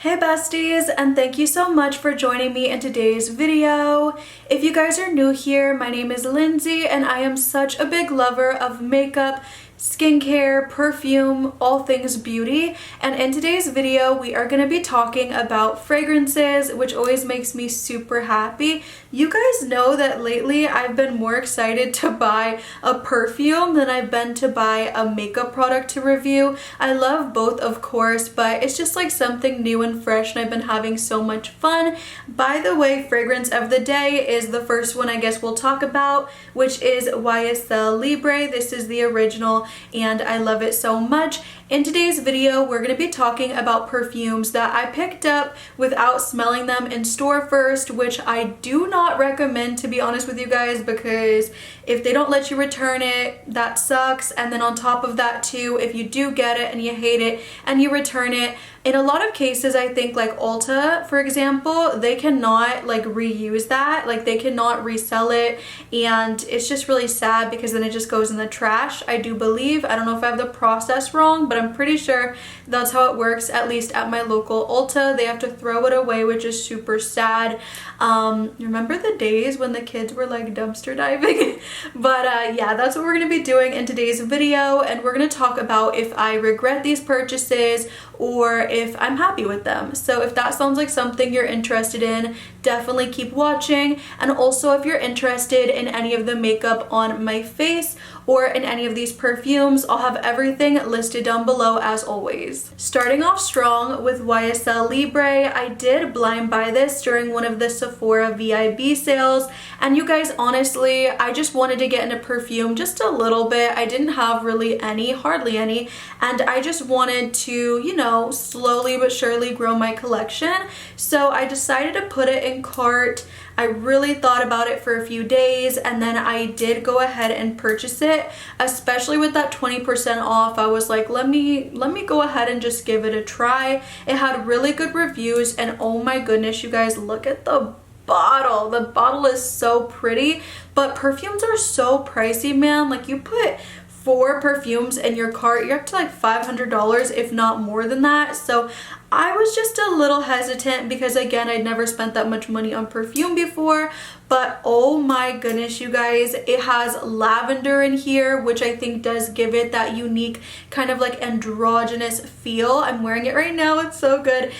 Hey besties, and thank you so much for joining me in today's video. If you guys are new here, my name is Lindsay and I am such a big lover of makeup, skincare, perfume, all things beauty. And in today's video, we are going to be talking about fragrances, which always makes me super happy. You guys know that lately I've been more excited to buy a perfume than I've been to buy a makeup product to review. I love both, of course, but it's just like something new and fresh, and I've been having so much fun. By the way, fragrance of the day is the first one I guess we'll talk about, which is YSL Libre. This is the original and I love it so much. In today's video, we're going to be talking about perfumes that I picked up without smelling them in store first, which I do not recommend, to be honest with you guys, because if they don't let you return it, that sucks. And then on top of that too, if you do get it and you hate it and you return it, in a lot of cases, I think like Ulta, for example, they cannot like reuse that, like they cannot resell it, and it's just really sad because then it just goes in the trash, I do believe. I don't know if I have the process wrong, but I'm pretty sure that's how it works, at least at my local Ulta. They have to throw it away, which is super sad. Remember the days when the kids were like dumpster diving? But yeah, that's what we're going to be doing in today's video, and we're going to talk about if I regret these purchases or if I'm happy with them. So if that sounds like something you're interested in, definitely keep watching. And also if you're interested in any of the makeup on my face or in any of these perfumes, I'll have everything listed down below as always. Starting off strong with YSL Libre, I did blind buy this during one of the Sephora VIB sales, and you guys, honestly, I just wanted to get into perfume just a little bit. I didn't have really any, hardly any, and I just wanted to, you know, slowly but surely grow my collection. So I decided to put it in cart. I really thought about it for a few days, and then I did go ahead and purchase it, especially with that 20% off. I was like, let me go ahead and just give it a try. It had really good reviews, and oh my goodness, you guys, look at the bottle. The bottle is so pretty, but perfumes are so pricey, man. Like, you put 4 perfumes in your cart, you're up to like $500, if not more than that. So I was just a little hesitant because, again, I'd never spent that much money on perfume before. But oh my goodness, you guys, it has lavender in here, which I think does give it that unique kind of like androgynous feel. I'm wearing it right now, it's so good.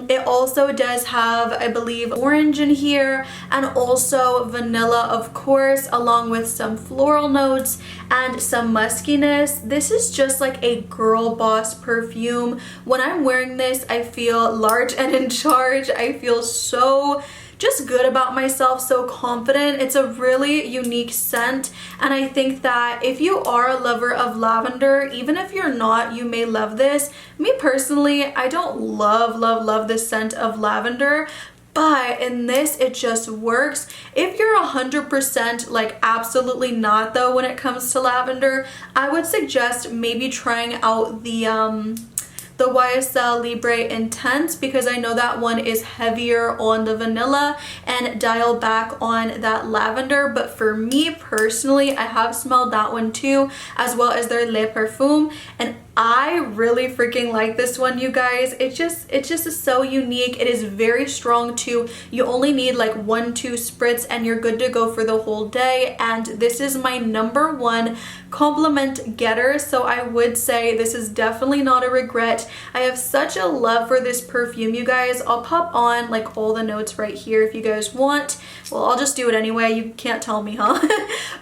It also does have, I believe, orange in here, and also vanilla, of course, along with some floral notes and some muskiness. This is just like a girl boss perfume. When I'm wearing this, I feel large and in charge. I feel so just good about myself, so confident. It's a really unique scent, and I think that if you are a lover of lavender, even if you're not, you may love this. Me personally, I don't love the scent of lavender, but in this, it just works. If you're 100% like absolutely not though when it comes to lavender, I would suggest maybe trying out the YSL Libre Intense, because I know that one is heavier on the vanilla and dial back on that lavender. But for me personally, I have smelled that one too, as well as their Le Parfum, and I really freaking like this one, you guys. It just is so unique. It is very strong too. You only need like 1-2 spritz and you're good to go for the whole day. And this is my #1 compliment getter, so I would say this is definitely not a regret. I have such a love for this perfume, you guys. I'll pop on like all the notes right here if you guys want. Well, I'll just do it anyway. You can't tell me, huh?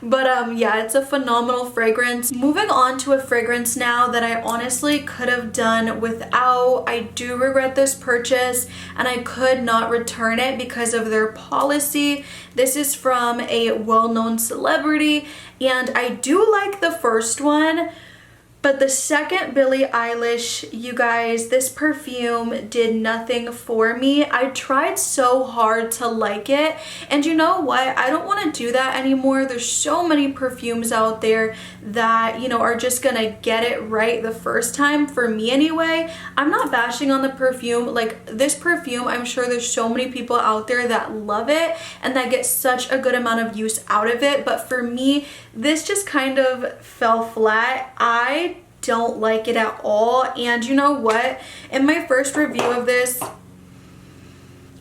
But yeah, it's a phenomenal fragrance. Moving on to a fragrance now that I honestly could have done without. I do regret this purchase, and I could not return it because of their policy. This is from a well-known celebrity, and I do like the first one, but the second, Billie Eilish, you guys, this perfume did nothing for me. I tried so hard to like it, and you know what? I don't want to do that anymore. There's so many perfumes out there that, you know, are just gonna get it right the first time, for me anyway. I'm not bashing on the perfume. Like, this perfume, I'm sure there's so many people out there that love it and that get such a good amount of use out of it, but for me, this just kind of fell flat. I don't like it at all. And you know what? In my first review of this,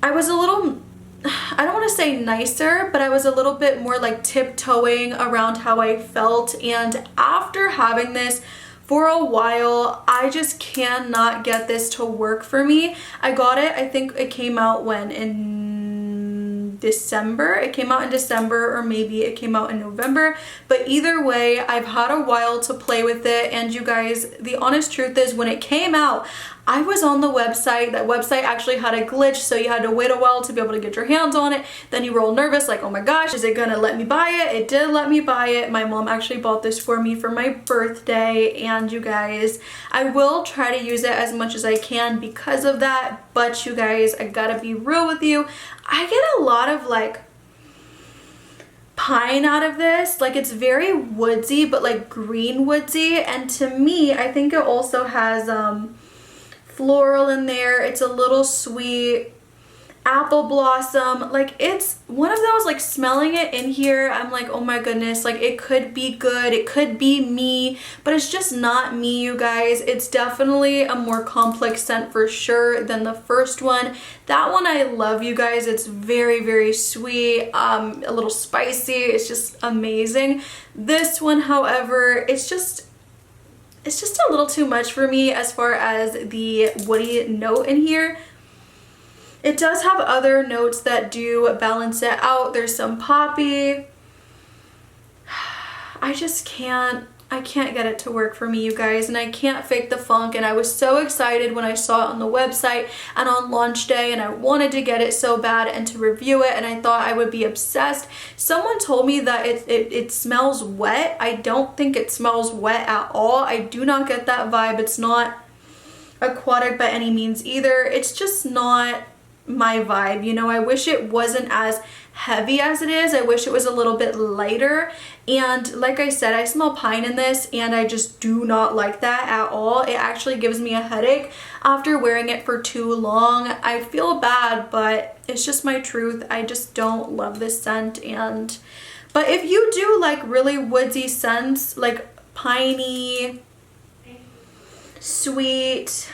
I was a little, I don't want to say nicer, but I was a little bit more like tiptoeing around how I felt. And after having this for a while, I just cannot get this to work for me. I got it, I think it came out when, in December. It came out in December, or maybe it came out in November, but either way, I've had a while to play with it. And you guys, the honest truth is, when it came out, I was on the website. That website actually had a glitch, so you had to wait a while to be able to get your hands on it. Then you were all nervous, like, oh my gosh, is it gonna let me buy it? It did let me buy it. My mom actually bought this for me for my birthday, and you guys, I will try to use it as much as I can because of that. But you guys, I gotta be real with you, I get a lot of like pine out of this. Like, it's very woodsy, but like green woodsy. And to me, I think it also has floral in there. It's a little sweet, apple blossom. Like, it's one of those, like, smelling it in here, I'm like, oh my goodness, like, it could be good, it could be me, but it's just not me, you guys. It's definitely a more complex scent for sure than the first one. That one I love, you guys. It's very, very sweet, a little spicy. It's just amazing. This one, however, it's just a little too much for me as far as the woody note in here. It does have other notes that do balance it out. There's some poppy. I can't get it to work for me, you guys, and I can't fake the funk. And I was so excited when I saw it on the website and on launch day, and I wanted to get it so bad and to review it, and I thought I would be obsessed. Someone told me that it smells wet. I don't think it smells wet at all. I do not get that vibe. It's not aquatic by any means either. It's just not my vibe, you know. I wish it wasn't as heavy as it is. I wish it was a little bit lighter. And like I said, I smell pine in this, and I just do not like that at all. It actually gives me a headache after wearing it for too long. I feel bad, but it's just my truth. I just don't love this scent. But if you do like really woodsy scents, like piney, sweet,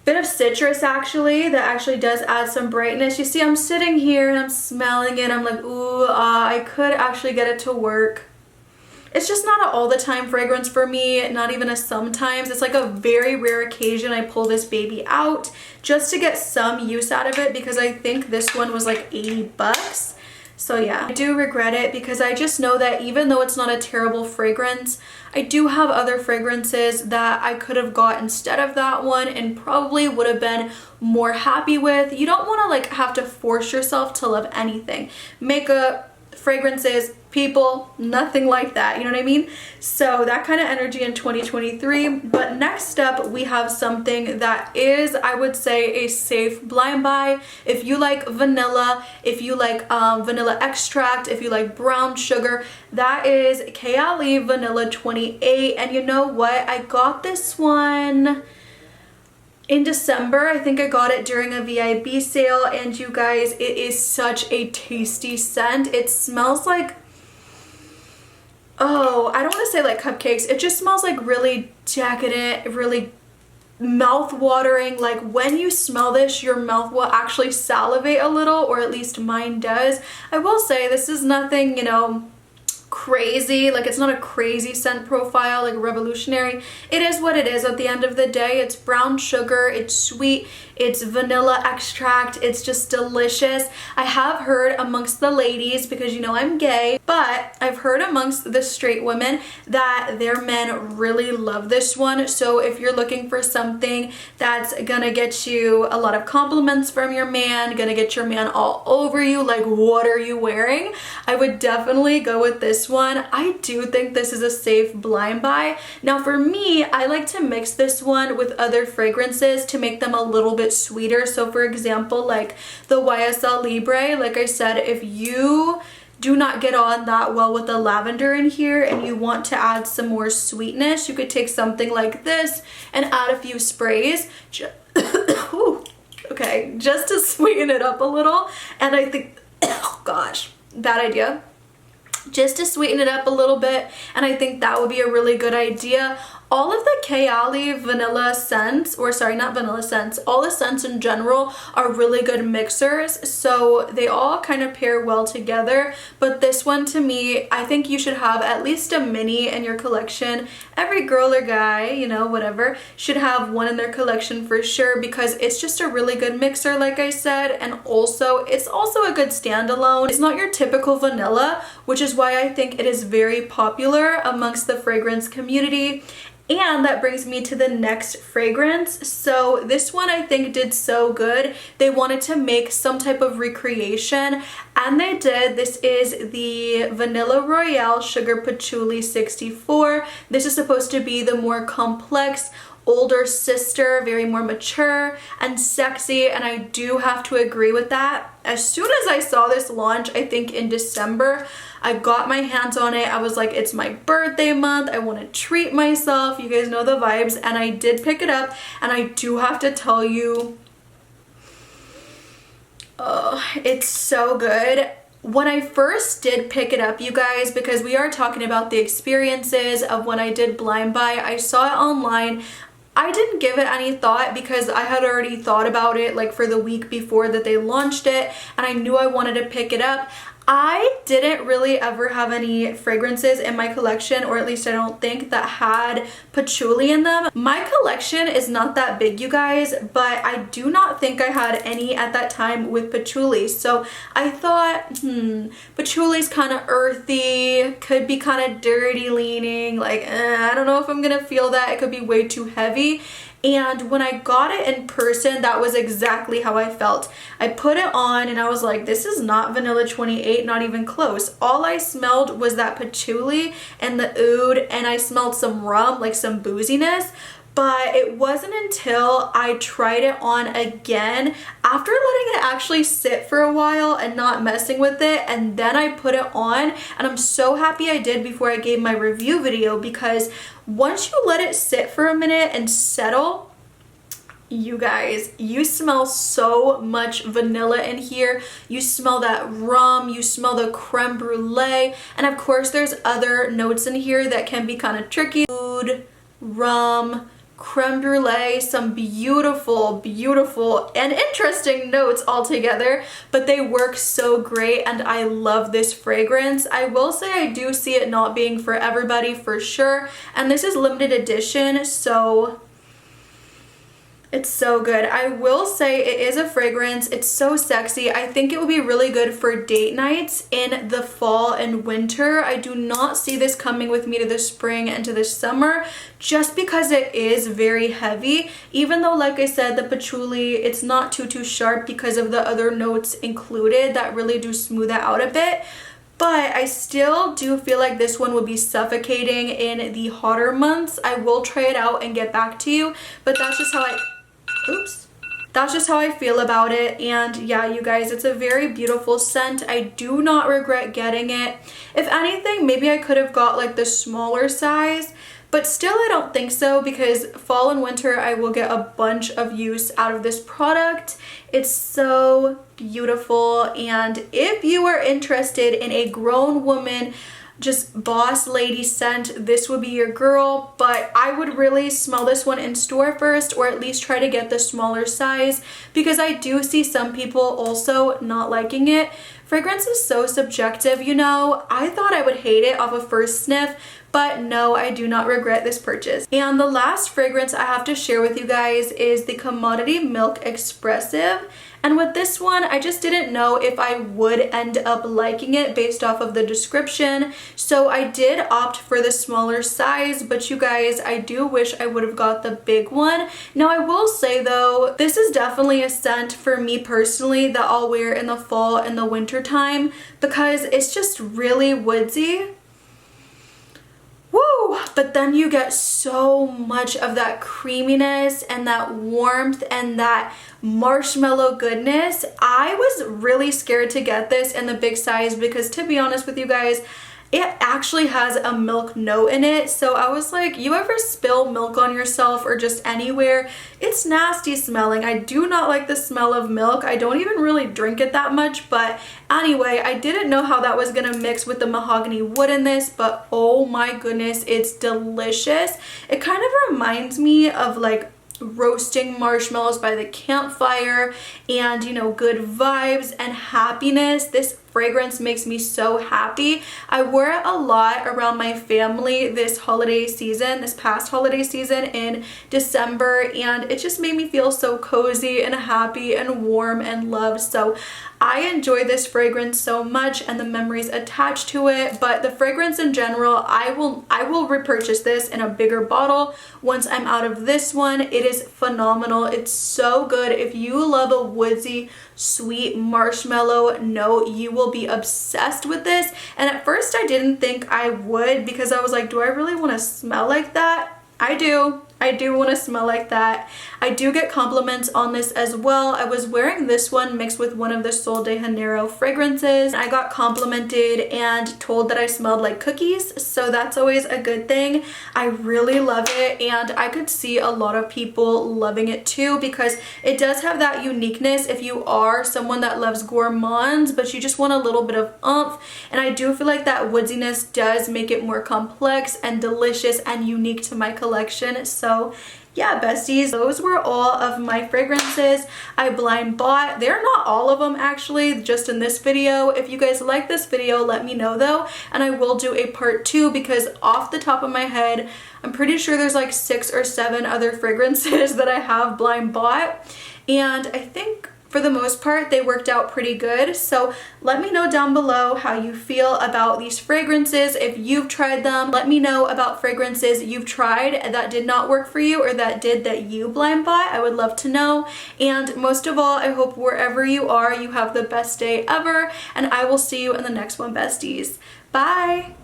bit of citrus actually, that actually does add some brightness. You see, I'm sitting here and I'm smelling it. I'm like, ooh, I could actually get it to work. It's just not an all the time fragrance for me, not even a sometimes. It's like a very rare occasion I pull this baby out just to get some use out of it, because I think this one was like 80 bucks. So yeah, I do regret it, because I just know that even though it's not a terrible fragrance, I do have other fragrances that I could have got instead of that one and probably would have been more happy with. You don't want to like have to force yourself to love anything. Makeup, fragrances, people, nothing like that, you know what I mean? So that kind of energy in 2023. But next up, we have something that is, I would say, a safe blind buy. If you like vanilla, if you like vanilla extract, if you like brown sugar, that is Eilish Vanilla 28. And you know what? I got this one in December. I think I got it during a VIB sale, and you guys, it is such a tasty scent. It smells like, oh, I don't want to say like cupcakes. It just smells like really decadent, really mouth-watering. Like, when you smell this, your mouth will actually salivate a little, or at least mine does. I will say this is nothing, you know, crazy. Like, it's not a crazy scent profile, like revolutionary. It is what it is at the end of the day. It's brown sugar, it's sweet, it's vanilla extract, it's just delicious. I have heard amongst the ladies, because you know I'm gay, but I've heard amongst the straight women that their men really love this one. So if you're looking for something that's gonna get you a lot of compliments from your man, gonna get your man all over you, like, what are you wearing, I would definitely go with this one. I do think this is a safe blind buy. Now for me, I like to mix this one with other fragrances to make them a little bit sweeter. So for example, like the YSL Libre, like I said, if you do not get on that well with the lavender in here and you want to add some more sweetness, you could take something like this and add a few sprays. Okay, just to sweeten it up a little. And I think, oh gosh, bad idea. just to sweeten it up a little bit, and I think that would be a really good idea. All of the Kayali vanilla scents, or sorry, not vanilla scents, all the scents in general are really good mixers, so they all kind of pair well together. But this one, to me, I think you should have at least a mini in your collection. Every girl or guy, you know, whatever, should have one in their collection for sure, because it's just a really good mixer, like I said, and also it's also a good standalone. It's not your typical vanilla, which is why I think it is very popular amongst the fragrance community. And that brings me to the next fragrance. So this one I think did so good. They wanted to make some type of recreation, and they did. This is the Vanilla Royale Sugar Patchouli 64. This is supposed to be the more complex, older sister, very more mature and sexy, and I do have to agree with that. As soon as I saw this launch, I think in December, I got my hands on it. I was like, it's my birthday month, I want to treat myself, you guys know the vibes, and I did pick it up, and I do have to tell you, it's so good. When I first did pick it up, you guys, because we are talking about the experiences of when I did blind buy, I saw it online. I didn't give it any thought because I had already thought about it like for the week before that they launched it, and I knew I wanted to pick it up. I didn't really ever have any fragrances in my collection, or at least I don't think, that had patchouli in them. My collection is not that big, you guys, but I do not think I had any at that time with patchouli. So I thought, patchouli's kind of earthy, could be kind of dirty leaning, like, I don't know if I'm gonna feel that. It could be way too heavy. And when I got it in person, that was exactly how I felt. I put it on and I was like, this is not Vanilla 28, not even close. All I smelled was that patchouli and the oud, and I smelled some rum, like some booziness. But it wasn't until I tried it on again, after letting it actually sit for a while and not messing with it, and then I put it on, and I'm so happy I did before I gave my review video, because once you let it sit for a minute and settle, you guys, you smell so much vanilla in here. You smell that rum, you smell the creme brulee, and of course there's other notes in here that can be kind of tricky. Food, rum, creme brulee, some beautiful and interesting notes all together, but they work so great, and I love this fragrance. I will say I do see it not being for everybody for sure, and this is limited edition, so it's so good. I will say it is a fragrance. It's so sexy. I think it would be really good for date nights in the fall and winter. I do not see this coming with me to the spring and to the summer, just because it is very heavy. Even though, like I said, the patchouli, it's not too sharp because of the other notes included that really do smooth it out a bit. But I still do feel like this one would be suffocating in the hotter months. I will try it out and get back to you, but that's just how that's just how I feel about it. And yeah, you guys, it's a very beautiful scent. I do not regret getting it. If anything, maybe I could have got like the smaller size, but still I don't think so, because fall and winter I will get a bunch of use out of this product. It's so beautiful, and if you are interested in a grown woman, just boss lady scent, this would be your girl. But I would really smell this one in store first, or at least try to get the smaller size, because I do see some people also not liking it. Fragrance is so subjective, you know. I thought I would hate it off a first sniff, but no, I do not regret this purchase. And the last fragrance I have to share with you guys is the Commodity Milk Expressive. And with this one, I just didn't know if I would end up liking it based off of the description. So I did opt for the smaller size, but you guys, I do wish I would have got the big one. Now I will say though, this is definitely a scent for me personally that I'll wear in the fall and the winter time, because it's just really woodsy. Woo! But then you get so much of that creaminess and that warmth and that marshmallow goodness. I was really scared to get this in the big size because, to be honest with you guys, it actually has a milk note in it. So I was like, you ever spill milk on yourself or just anywhere? It's nasty smelling. I do not like the smell of milk. I don't even really drink it that much, but anyway, I didn't know how that was gonna mix with the mahogany wood in this, but oh my goodness, it's delicious. It kind of reminds me of like roasting marshmallows by the campfire and, you know, good vibes and happiness. This fragrance makes me so happy. I wore it a lot around my family this holiday season, this past holiday season in December, and it just made me feel so cozy and happy and warm and loved. So I enjoy this fragrance so much and the memories attached to it, but the fragrance in general, I will repurchase this in a bigger bottle once I'm out of this one. It is phenomenal. It's so good. If you love a woodsy, sweet marshmallow note, you will be obsessed with this. And at first I didn't think I would, because I was like, do I really want to smell like that? I do want to smell like that. I do get compliments on this as well. I was wearing this one mixed with one of the Sol de Janeiro fragrances. I got complimented and told that I smelled like cookies, so that's always a good thing. I really love it, and I could see a lot of people loving it too, because it does have that uniqueness if you are someone that loves gourmands but you just want a little bit of oomph. And I do feel like that woodiness does make it more complex and delicious and unique to my collection. So yeah, besties, those were all of my fragrances I blind bought. They're not all of them actually, just in this video. If you guys like this video, let me know though, and I will do a part 2, because off the top of my head, I'm pretty sure there's like 6 or 7 other fragrances that I have blind bought, and I think for the most part they worked out pretty good. So let me know down below how you feel about these fragrances. If you've tried them, let me know about fragrances you've tried that did not work for you, or that did, that you blind bought. I would love to know. And most of all, I hope wherever you are, you have the best day ever, and I will see you in the next one, besties. Bye.